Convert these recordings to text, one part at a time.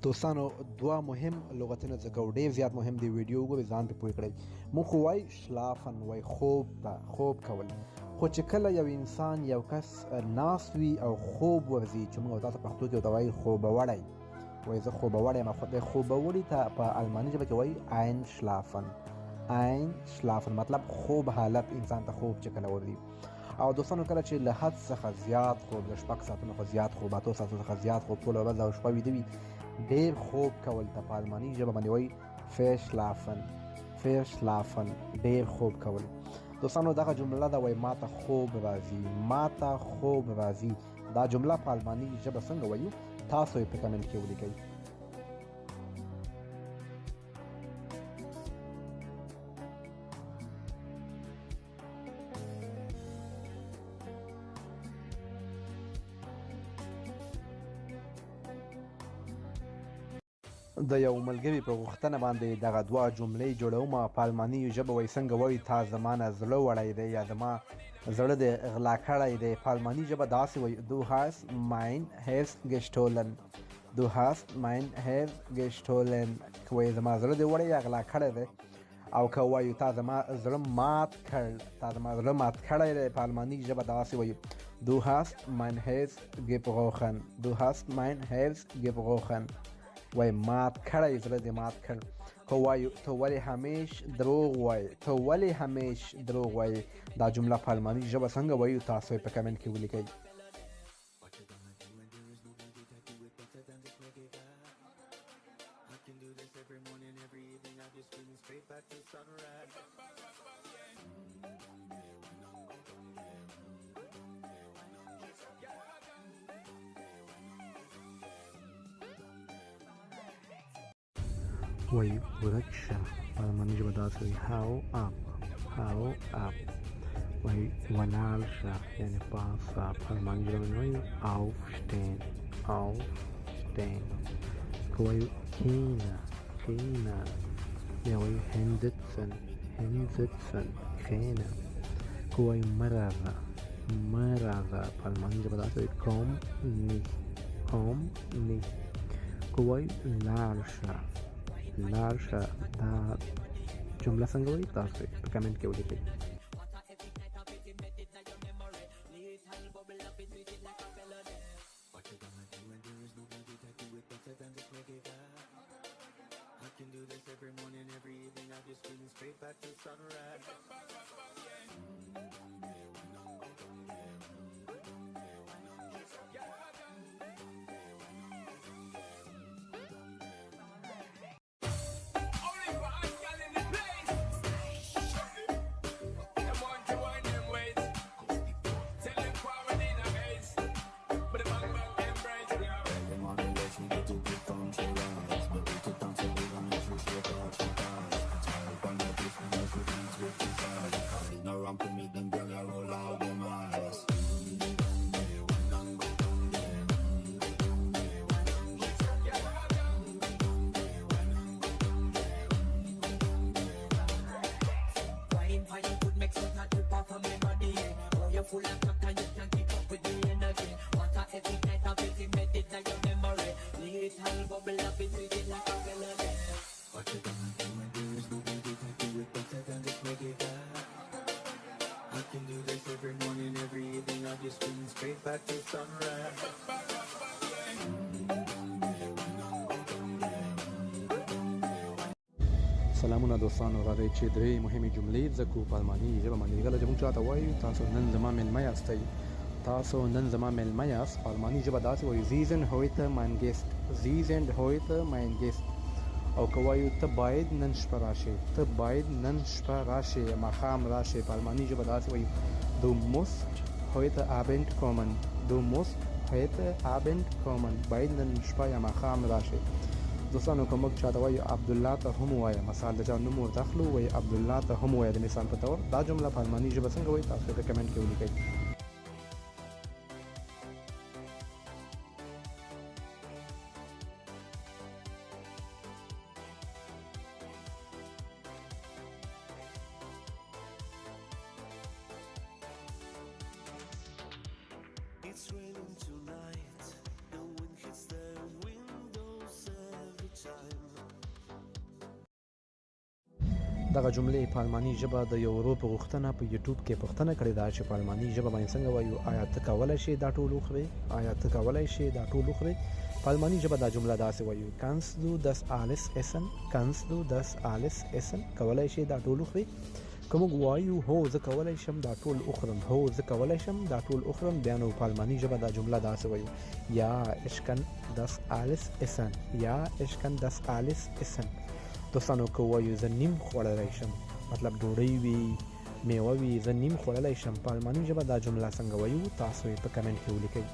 دوستانو دوه مهم لغتونه ځکه ډېر زیات مهم دی ویډیو وګورئ ځان پې پوه کړئ موږ خو وایو شلافن وایي خوب ته خوب کول خو چې کله یو انسان یو کس ناست وي او خوب ورځي چې موږ تاسو پښتو کې ورته وایي خوبوړی وایي زه خوبوړی یم خو د خوبوړي ته په الماني ژبه کې وایي ein schlafen مطلب خوب حالت انسان ته خوب چې کله ورځي او دوستانو کله چې له حد څخه زیات خوب له شپږ ساعتونو څخه زیات خوب اتو ساعتونو څخه زیات خوب ټوله ورځ او شپه ویده وي ډېر خوب کول ته په الماني ژبه باندې وایي verschlafen ډېر خوب کول دوستانو دغه جمله ده وایي ماته خوب راځي دا جمله په الماني ژبه څنګه وایو تاسو یې په کمنټ کې ولیکئ د یو ملګري په غوښتنه باندې دغه دوه جملې جوړوم په الماني ژبه وایي څنګه وایي تا زما نه زړه وړی دی یا زما زړه دې غلا کړی دی په الماني ژبه داسې وایي du hast mein Herz gestohlen که وایي زما زړه دې وړی یا غلا کړی دی او که وایو تا زما زړه مات کړی دی په الماني ژبه داسې وایي du hast mein Herz gebrochen وای مات کړی زړه دې مات کړ که وایو ته ولې همیش دروغ وایې دا جمله په الماني ژبه څنګه وایو تاسو یې په کمنټ کې ولیکئ وایي ورک شه په الماني ژبه داسې وایي hau ab وایي ولاړ شه یعنې پاسه په الماني ژبه باندې وایي aufstehen که وایو کښېنه بیا وایو hinsitzen کښېنه که وایو مه راځه په الماني ژبه داسې وایي komm nicht که وایو لاړ شه دا جمله څنګه وایي تاسو په کمنټ کې ولیکئ سلامونه دوستانو راځئ چې درې مهمې جملې زده کړو په الماني ژبه باندې کله چې موږ چاته وایو تاسو نن زما میلمه یاست په الماني ژبه داسې وایي Sie sind heute mein Gast او که وایو ته باید نن شپه راشې ماښام راشې په الماني ژبه داسې وایي Du musst heute Abend kommen باید نن شپه یا ماښام راشې دوستانو که موږ چاته وایو عبدالله ته هم ووایه مثال د چا نوم ورته اخلو وایي عبدالله ته هم ووایه د مثال په طور دا جمله په الماني ژبه څنګه وایي تاسو په کمنټ کې ولیکئ It's raining tonight, the wind hits the windows دغه جملې په الماني ژبه د یو ورور په غوښتنه په یوټیوب کې پوښتنه کړې ده چې په الماني ژبه باندې څنګه وایو. آیا ته کولی شې دا ټول وخورې؟ آیا ته کولی شې دا ټول وخورې؟ په الماني ژبه دا جمله داسې وایو: kannst du das alles essen? kannst du das alles essen؟ کولی شې دا ټول وخورې؟ که موږ وایو هو زه کولی شم دا ټول وخورم، هو زه کولی شم دا ټول وخورم، بیا نو په الماني ژبه دا جمله داسې وایو: ja ich kann das alles essen. ja ich kann das alles essen. دوستانو که وایو زه نیم خوړلی شم، مطلب ډوډۍ وي، میوه وي، زه نیم خوړلی شم، په الماني ژبه دا جمله څنګه وایو؟ تاسو یې په کمنټ کې ولیکئ.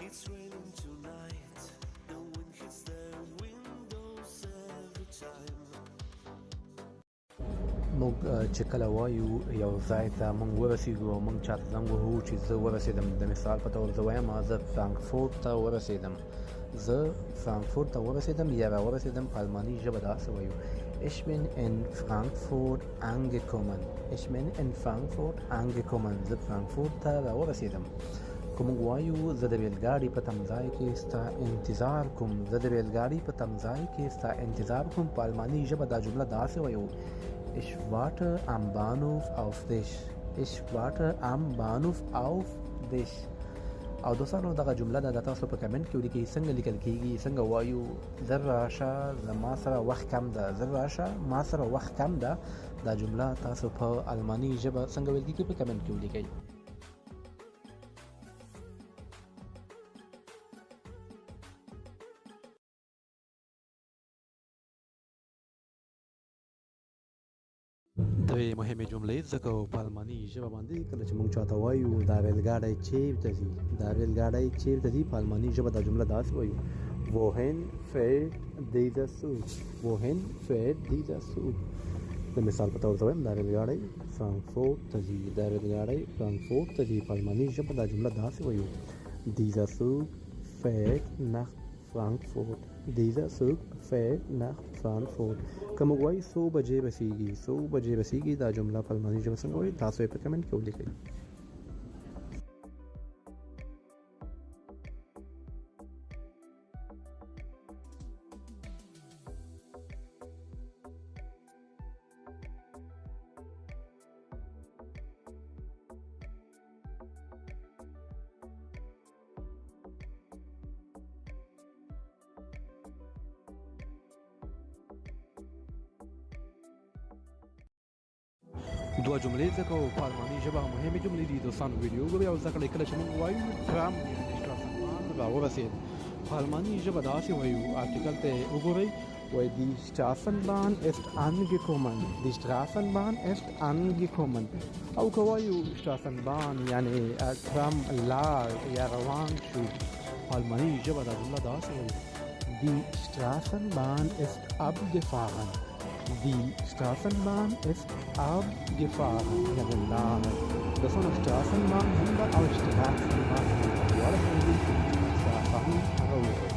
It's raining tonight, the wind hits the windows every time. موږ چې کله وایو یو ځای ته موږ ورسېږو او موږ چاته زنګ وهو چې زه ورسېدم، د مثال په طور زه وایم زه فرانکفورت ته ورسېدم، زه فرانکفورت ته ورسېدم یا راورسېدم، په الماني ژبه داسې وایو: ich bin in Frankfurt angekommen. ich bin in Frankfurt angekommen. زه فرانکفورت ته راورسېدم. که موږ وایو زه د ریلګاډي په تمځای کې ستا انتظار کوم، زه د ریلګاډي په تمځای کې ستا انتظار کوم، په الماني ژبه دا جمله داسې وایو: ich warte am Bahnhof auf dich. ich warte am Bahnhof auf dich. او دوستانو دغه جمله د تاسو په کمنټ کې ولیکئ څنګه لیکل کیږي، څنګه وایو: زه راشه زما سره وخت کم ده، زه راشه ما سره وخت کم ده. دا جمله تاسو په الماني ژبه څنګه ویل کیږي په کمنټ کې ولیکئ. درې مهمې جملې ځکه په الماني ژبه باندې کله چې موږ چاته وایو دا ریلګاډی چیرته ځي، دا ریلګاډی چیرته ځي، په الماني ژبه دا جمله داسې وایو: wohin fährt dieser Zug? wohin fährt dieser Zug؟ د مثال په طور زه وایم دا ریلګاډی فرانکفورت ته ځي، دا ریلګاډی فرانکفورت ته ځي، په الماني ژبه دا جمله داسې وایو: dieser Zug fährt nach Frankfurt. dieser Zug fährt nach Frankfurt. که موږ وایو څو بجې رسیږي، څو بجې رسیږي، دا جمله په الماني ژبه څنګه وایي؟ تاسو یې په کمنټ کې ولیکئ. دوه جملې ځکه په الماني ژبه مهمې جملې دي. دوستانو ویډیو وګورئ او زده کړئ. کله چې موږ وایو ټرام یعنې شټراسنبان راورسېد، په الماني ژبه داسې وایو. آرټیکل ته وګورئ، وایي die Straßenbahn ist angekommen. die Straßenbahn ist angekommen. او که وایو شټراسنبان یعنې ټرام لاړ یا روان شو، په الماني ژبه دا جمله داسې وایو: die Straßenbahn ist abgefahren. die Straßenbahn ist abgefahren. یعنې لاړه. دوستانو شټراسنبان هم ده او شټراسنبان هم ده، دواړه سره دي. شټراسن هغه ووایي.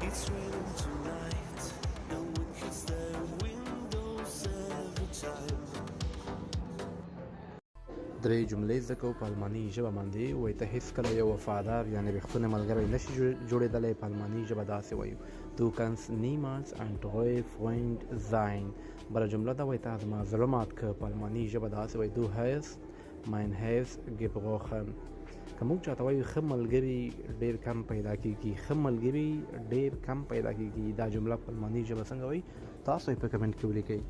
It's raining tonight, the wind hits the windows every time. درې جملې زده کوو په الماني ژبه باندې. وایي ته هېڅکله یو وفادار یعنې رښتونی ملګری نشي جوړېدلی، په الماني ژبه داسې وایو: du kannst niemals ein treuer Freund sein. بله جمله ده، وایي ته زما زړه مات که، په الماني ژبه داسې وایي: du hast mein Herz gebrochen. که موږ چاته وایو ښه ملګري ډېر کم پیدا کېږي، ښه ملګري ډېر کم پیدا کېږي، دا جمله په الماني ژبه څنګه وایي؟ تاسو یې په کمنټ کې ولیکئ.